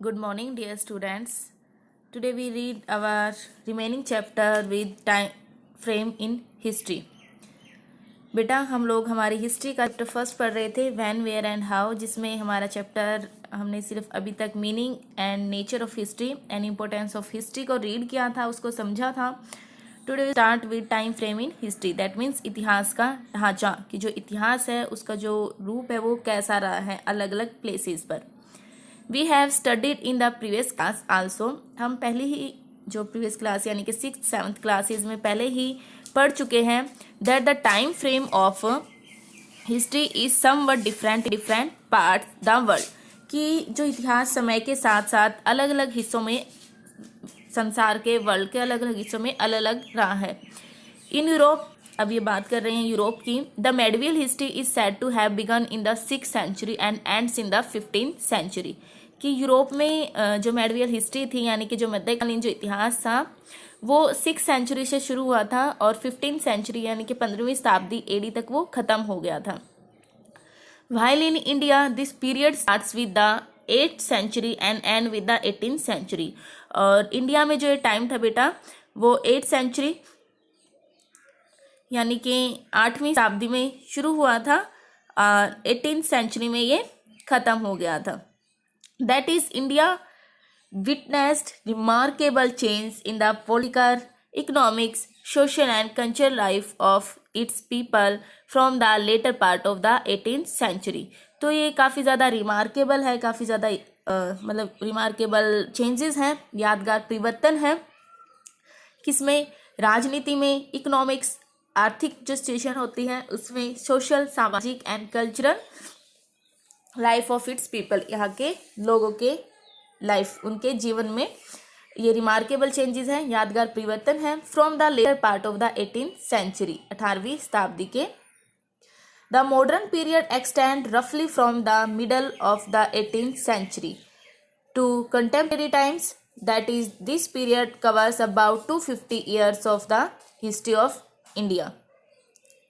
Good morning, dear students. Today we read our remaining chapter with time frame in history. बेटा हम लोग हमारी history का chapter first पढ़ रहे थे व्हेन वेयर एंड हाउ, जिसमें हमारा चैप्टर हमने सिर्फ अभी तक meaning and nature of history and importance of history को रीड किया था, उसको समझा था. Today we start with time frame in history. That means इतिहास का ढांचा, कि जो इतिहास है उसका जो रूप है वो कैसा रहा है अलग अलग प्लेसेस पर. We have studied in the previous class also. हम पहले ही जो प्रीवियस क्लास यानी कि 6th-7th क्लासेज में पहले ही पढ़ चुके हैं that the time frame of history is somewhat different parts the world, कि जो इतिहास समय के साथ साथ अलग अलग हिस्सों में, संसार के वर्ल्ड के अलग अलग हिस्सों में अलग अलग रहा है. इन यूरोप, अब ये बात कर रहे हैं यूरोप की, the medieval history is said to have begun in the 6th century and ends in the 15th century. कि यूरोप में जो मेडिवल हिस्ट्री थी यानी कि जो मध्यकालीन जो इतिहास था वो 6th century से शुरू हुआ था और 15th century यानी कि 15वीं शताब्दी एडी तक वो खत्म हो गया था. While in India this period starts with the 8th century and end with the 18th century. और इंडिया में जो ये टाइम था बेटा वो 8th century यानी कि 8वीं शताब्दी में शुरू हुआ था और 18th century में ये खत्म हो गया था. That is, India witnessed remarkable change in the political, economics, social and cultural life of its people from the later part of the 18th century. तो ये काफ़ी ज़्यादा रिमार्केबल है, काफ़ी ज़्यादा मतलब रिमार्केबल चेंजेस हैं, यादगार परिवर्तन है. किसमें? राजनीति में, इकोनॉमिक्स आर्थिक जो सिचुएशन होती है उसमें, सोशल सामाजिक and cultural life of its people, यहाँ के लोगों के लाइफ, उनके जीवन में ये रिमार्केबल चेंजेस हैं, यादगार परिवर्तन है. From the latter part of the 18th century, 18वीं शताब्दी के. द मॉडर्न पीरियड एक्सटेंड रफली from the middle of the 18th century to contemporary times. That is this period covers about 250 years of the history of India.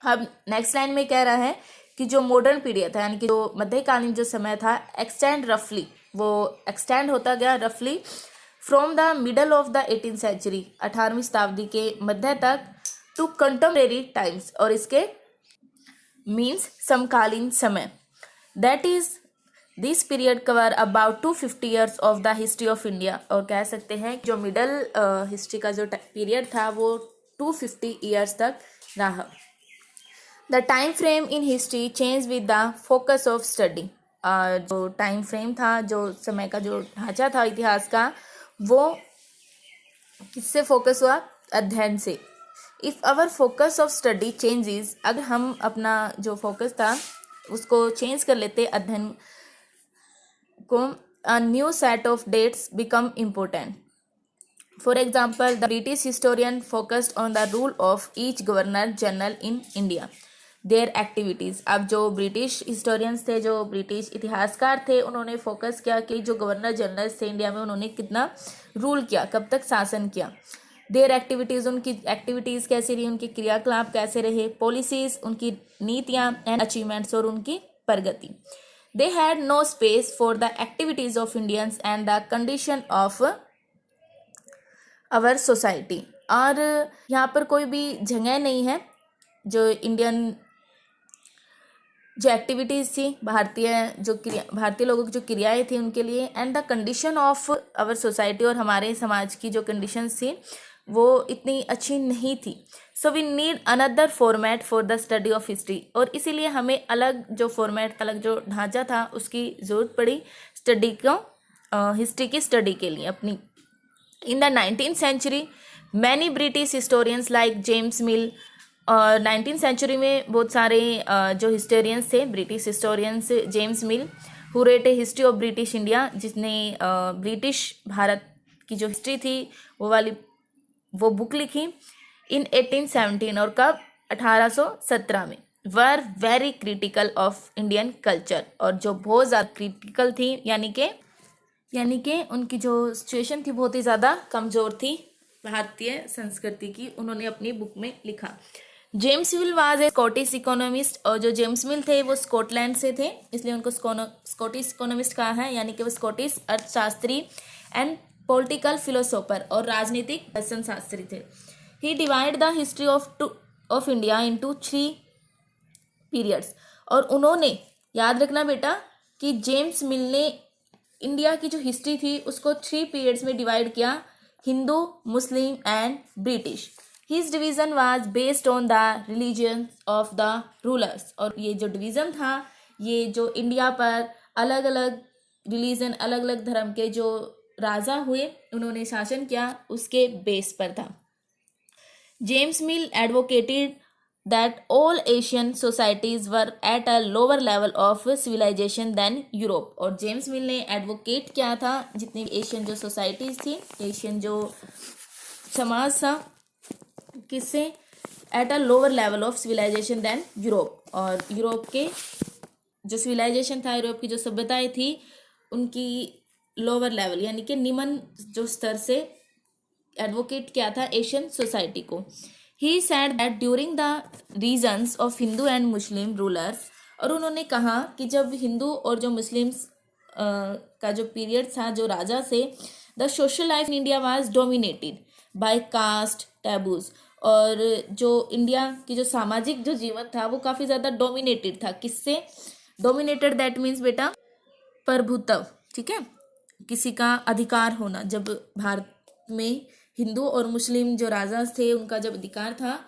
अब next line में कह रहा है कि जो मॉडर्न पीरियड था यानी कि जो मध्यकालीन जो समय था, एक्सटेंड रफली, वो एक्सटेंड होता गया रफली from the middle of the 18th century, 18वीं शताब्दी के मध्य तक, टू कंटेम्परेरी टाइम्स, और इसके मीन्स समकालीन समय. That is this period cover about 250 years of the history of India. और कह सकते हैं जो मिडल हिस्ट्री का जो पीरियड था वो 250 years तक रहा. The time frame in history change with the focus of study. जो टाइम फ्रेम था, जो समय का जो ढांचा था इतिहास का, वो किससे फोकस हुआ? अध्ययन से. If our focus of study changes, अगर हम अपना जो फोकस था उसको चेंज कर लेते अध्ययन को, a new set of dates become important. For example, the British historian focused on the rule of each governor general in India, their activities. अब जो ब्रिटिश हिस्टोरियंस थे, जो ब्रिटिश इतिहासकार थे, उन्होंने फोकस किया कि जो गवर्नर जनरल थे इंडिया में उन्होंने कितना रूल किया, कब तक शासन किया. देयर एक्टिविटीज़, उनकी एक्टिविटीज़ कैसी रही, उनके क्रियाकलाप कैसे रहे, पॉलिसीज़, उनकी नीतियाँ एंड अचीवमेंट्स, और उनकी प्रगति. They had no space for the activities of Indians and the condition of our society. और यहाँ पर कोई भी जगह नहीं है जो इंडियन जो एक्टिविटीज़ थी, भारतीय लोगों की जो क्रियाएं थी उनके लिए, and the condition of our society, और हमारे समाज की जो कंडीशंस थी वो इतनी अच्छी नहीं थी. So we need another format for the study of history. और इसीलिए हमें अलग जो फॉर्मेट, अलग जो ढांचा था उसकी ज़रूरत पड़ी स्टडी को, हिस्ट्री की स्टडी के लिए अपनी. In the 19th century, many British historians like James Mill, और 19th century में बहुत सारे जो हिस्टोरियंस थे, British historians, James mill, who wrote a history of British India, जिसने ब्रिटिश भारत की जो हिस्ट्री थी वो बुक लिखी इन 1817, और कब? 1817 में. Were very critical of Indian culture, और जो बहुत ज़्यादा क्रिटिकल थी, यानी कि उनकी जो सिचुएशन थी बहुत ही ज़्यादा कमज़ोर थी भारतीय संस्कृति की, उन्होंने अपनी बुक में लिखा. James mill was a Scottish economist, और जो जेम्स मिल थे वो स्कॉटलैंड से थे, इसलिए उनको स्कॉटिश इकोनॉमिस्ट कहा है, यानी कि वो स्कॉटिश अर्थशास्त्री एंड पॉलिटिकल फिलोसोफर और राजनीतिक दर्शन शास्त्री थे। He divide the history of India into 3 periods, और उन्होंने, याद रखना बेटा कि जेम्स मिल ने इंडिया की जो हिस्ट्री थी उसको 3 पीरियड्स में डिवाइड किया, Hindu, Muslim and British. His division was based on the religion of the rulers, और ये जो डिवीजन था ये जो इंडिया पर अलग अलग रिलीजन, अलग अलग धर्म के जो राजा हुए उन्होंने शासन किया उसके बेस पर था। James Mill advocated that all Asian societies were at a lower level of civilization than Europe, और जेम्स मिल ने एडवोकेट किया था जितनी एशियन जो सोसाइटीज थी, एशियन जो समाज था, किससे, at a lower level of civilization than Europe, और यूरोप के जो सिविलाइजेशन था, यूरोप की जो सभ्यताएं थी उनकी लोअर लेवल यानी कि निम्न जो स्तर से एडवोकेट किया था एशियन सोसाइटी को। He said that during the regions of Hindu and Muslim rulers, और उन्होंने कहा कि जब हिंदू और जो मुस्लिम्स का जो पीरियड था, जो राजा से, the social life in India was dominated by caste taboos, और जो इंडिया की जो सामाजिक जो जीवन था वो काफ़ी ज़्यादा डोमिनेटेड था, किससे, डोमिनेटेड दैट मीन्स बेटा प्रभुत्व, ठीक है, किसी का अधिकार होना। जब भारत में हिंदू और मुस्लिम जो राजा थे उनका जब अधिकार था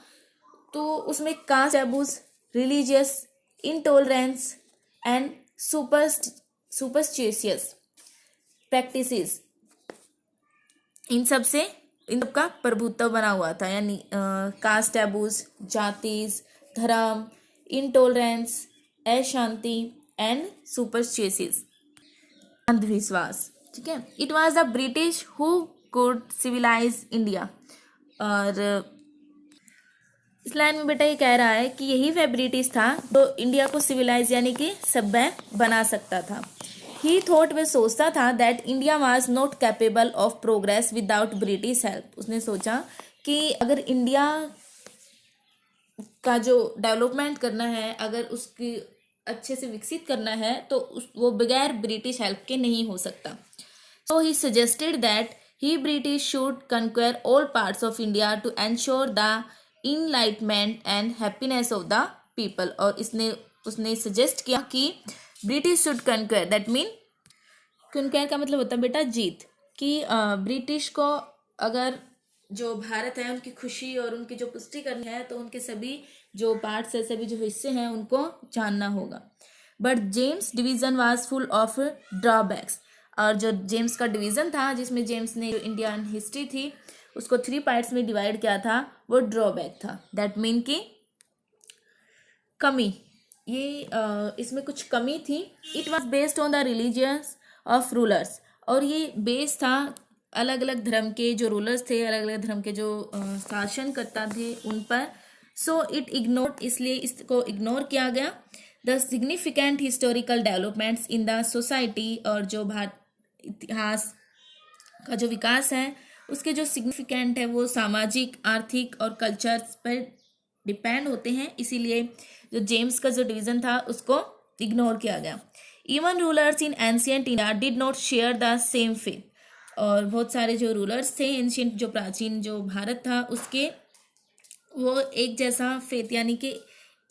तो उसमें caste taboos, religious intolerance and superstitious practices, इन सब का प्रभुत्व बना हुआ था, यानी कास्ट टैबूज, जातिज, धर्म, इंटॉलरेंस, अशांति एंड सुपरस्टिशियस, अंधविश्वास, ठीक है। It was the British who could civilize India, और इस लाइन में बेटा ये कह रहा है कि यही वह ब्रिटिश था जो इंडिया को सिविलाइज यानी कि सभ्य बना सकता था। ही थॉट, वह सोचता था that India was not capable of progress without British help. उसने सोचा कि अगर इंडिया का जो डेवलपमेंट करना है, अगर उसकी अच्छे से विकसित करना है तो वो बगैर ब्रिटिश हेल्प के नहीं हो सकता। So he suggested that he British should conquer all parts of India to ensure the enlightenment and happiness of the people, और उसने सजेस्ट किया कि ब्रिटिश शुड कन्क्वेयर, दैट मीन कन्क्वेयर का मतलब होता है बेटा जीत, कि ब्रिटिश को अगर जो भारत है उनकी खुशी और उनकी जो पुष्टि करनी है तो उनके सभी जो पार्ट्स है, सभी जो हिस्से हैं उनको जानना होगा। But James division was full of drawbacks, और जो जेम्स का डिवीज़न था जिसमें जेम्स ने जो इंडियन हिस्ट्री थी उसको 3 पार्ट्स में डिवाइड किया था, वो ड्रॉबैक था, दैट मीन कि कमी, ये इसमें कुछ कमी थी। It was based on the religious of rulers, और ये बेस था अलग अलग धर्म के जो रूलर्स थे, अलग अलग धर्म के जो शासन करता थे उन पर। सो इट इग्नोर, इसलिए इसको इग्नोर किया गया the significant historical developments in the society, और जो इतिहास का जो विकास है उसके जो सिग्निफिकेंट है वो सामाजिक, आर्थिक और कल्चर्स पर डिपेंड होते हैं, इसीलिए जो जेम्स का जो डिवीज़न था उसको इग्नोर किया गया। Even rulers in ancient India did not share the same faith, और बहुत सारे जो रूलर्स थे एंशियंट, जो प्राचीन जो भारत था उसके, वो एक जैसा फेथ यानी कि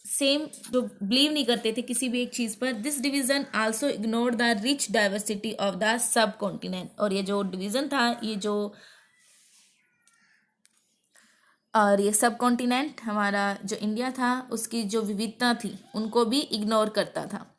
सेम जो बिलीव नहीं करते थे किसी भी एक चीज़ पर। This division also ignored the rich diversity of the sub continent, और ये जो डिवीज़न था, ये सब कॉन्टिनेंट हमारा जो इंडिया था उसकी जो विविधता थी उनको भी इग्नोर करता था।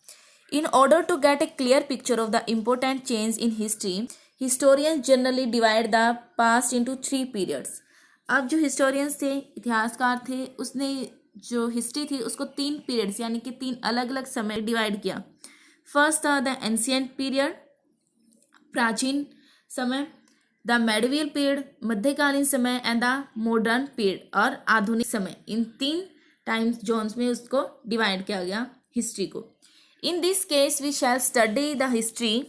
In order to get a clear picture of the important change in history, historians generally divide the past into 3 periods. अब जो हिस्टोरियंस थे, इतिहासकार थे, उसने जो हिस्ट्री थी उसको 3 पीरियड्स यानी कि 3 अलग अलग समय डिवाइड किया। फर्स्ट था द एंशियंट पीरियड, प्राचीन समय, द मेडिवल पीरियड, मध्यकालीन समय, एंड द मॉडर्न पीरियड, और आधुनिक समय। इन 3 टाइम्स जोन्स में उसको डिवाइड किया गया हिस्ट्री को। In this case we shall study the history,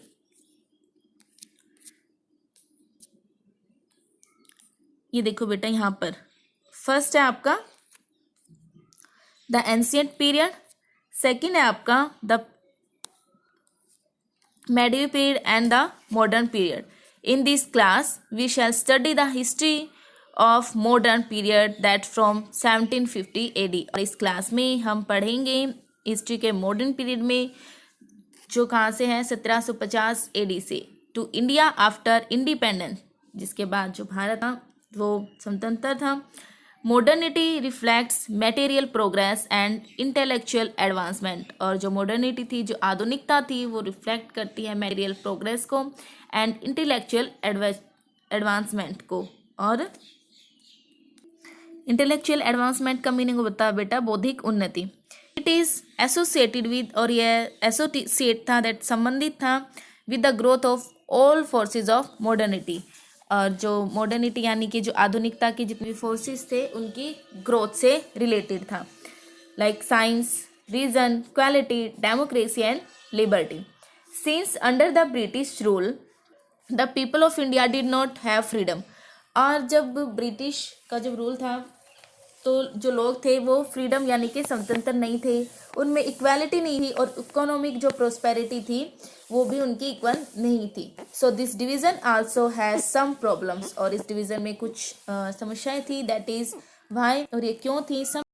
ये देखो बेटा यहाँ पर फर्स्ट है आपका द एंशियंट पीरियड, सेकेंड है आपका the medieval period and the modern period. In this class we shall study the history of modern period that from 1750 AD. और इस क्लास में हम पढ़ेंगे हिस्ट्री के मॉडर्न पीरियड में जो कहाँ से है 1750 AD से टू इंडिया आफ्टर इंडिपेंडेंस, जिसके बाद जो भारत था वो स्वतंत्र था. Modernity reflects material progress and intellectual advancement, और जो मॉडर्निटी थी, जो आधुनिकता थी, वो रिफ्लेक्ट करती है मटेरियल प्रोग्रेस को एंड इंटेलेक्चुअल एडवांसमेंट को. और इंटेलेक्चुअल एडवांसमेंट का मीनिंग बता बेटा, बौद्धिक उन्नति. इट इज एसोसिएटेड विद, और यह एसोसिएट था, दैट संबंधित था with the growth of all forces of modernity, और जो मॉडर्निटी यानी कि जो आधुनिकता की जितनी फोर्सेस थे उनकी ग्रोथ से रिलेटेड था. Like science, reason, quality, democracy and liberty. Since under the British rule the people of India did not have freedom, और जब ब्रिटिश का जब रूल था तो जो लोग थे वो फ्रीडम यानी कि स्वतंत्र नहीं थे, उनमें इक्वालिटी नहीं थी, और इकोनॉमिक जो प्रोस्पेरिटी थी वो भी उनकी इक्वल नहीं थी. So this division also has some problems, और इस डिवीज़न में कुछ समस्याएं थी. दैट इज़ वाई, और ये क्यों थी. सम